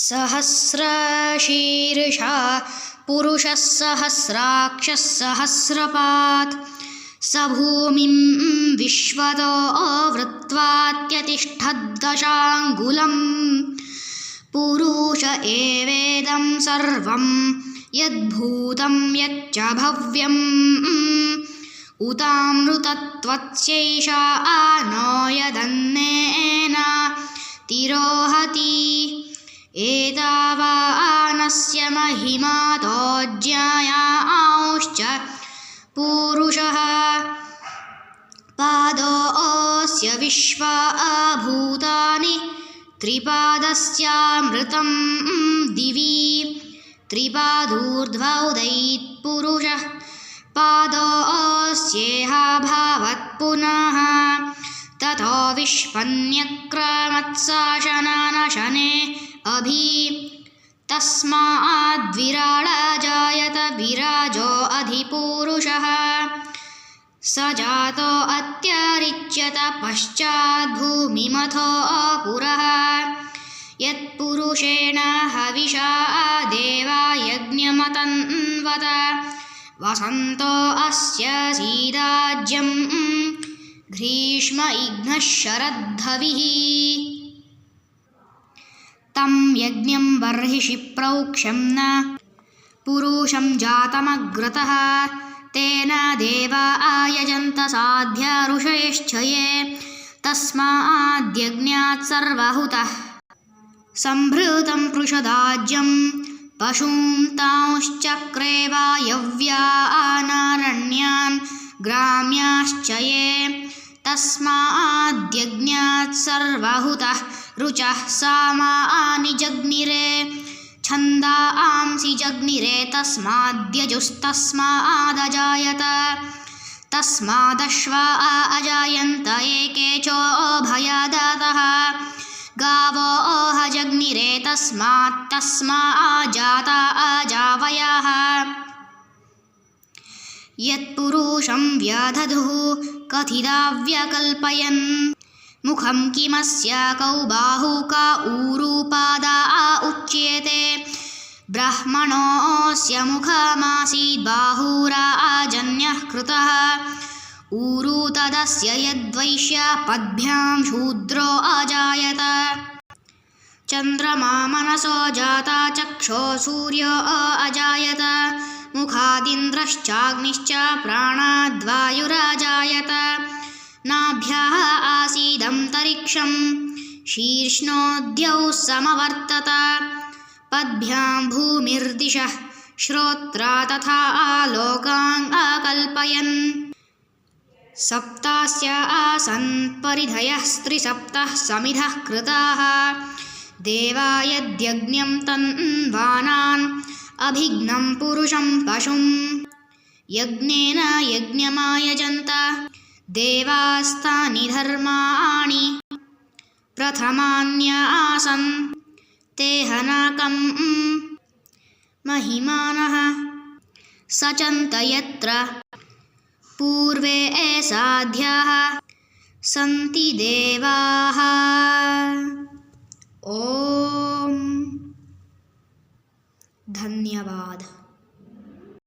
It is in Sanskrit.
सहस्रशीर्षा पुरुषः सहस्राक्षः सहस्रपात् स भूमिं विश्वतो वृत्वात्यतिष्ठद्दशाङ्गुलम् पुरुष एवेदं सर्वं यद्भूतं यच्च भव्यम् उतामृतत्वस्यैषा नो यदन्नेन तिरोहति एतावानस्य महिमातो ज्ञायाश्च पुरुषः पादोऽस्य विश्वभूतानि त्रिपादस्यामृतं दिवि त्रिपादूर्ध्वोदयेत्पुरुषः पादोऽस्येहाभावत् पुनः ततो विष्पन्यक्रमत्साशनानशने अभि तस्माद्विराडजायत विराजो अधिपुरुषः स जातो अत्यरिच्यत पश्चाद्भूमिमथो पुरः यत्पुरुषेण हविषा देवा यज्ञमतन्वत वसन्तो अस्य सीदाज्यं ग्रीष्म इघ्नः शरद्धविः तं यज्ञं बर्हिषि प्रोक्षं न पुरुषं जातमग्रतः तेन देवा आयजन्त साध्या ऋषयश्च ये तस्माद्यज्ञात् सर्वहुतः सम्भृतं पृषदाज्यं पशूं तांश्चक्रे वायव्यानारण्यान् ग्राम्याश्च ये तस्माद्यज्ञात् सर्वहुतः ऋचः सामानि जग्निरे छन्दांसि जग्निरे तस्माद्यजुस्तस्मादजायत तस्मादश्वा अजायन्त एकेचोभयादातः गावो जग्निरे तस्माज्जाता अजावयः यत्पुरुषं व्यदधुः कथिता व्यकल्पयन् मुखं किमस्य कौ बाहू क ऊरुपादा उच्येते ब्राह्मणोऽस्य मुखमासीत् बाहुराजन्यः कृतः ऊरु तदस्य यद्वैश्य पद्भ्यां शूद्रो अजायत चन्द्रमा मनसो जाता चक्षो सूर्यो अजायत मुखादिन्द्रश्चाग्निश्च प्राणाद्वायुराजायत नाभ्याः आसीदन्तरिक्षं शीर्ष्णोऽद्यौ समवर्तत पद्भ्यां भूमिर्दिशः श्रोत्रा तथा लोकान् अकल्पयन् सप्तास्य आसन् परिधयः स्त्रिसप्तः समिधः कृताः देवा यद्यज्ञं तन्वानान् अभिघ्नं पुरुषं पशुं यज्ञेन यज्ञमायजन्त देवास्तानि धर्माणि प्रथमान्यासन् ते हनकं महिमानः सचन्त यत्र पूर्वे साध्याः सन्ति देवाः। ॐ धन्यवाद।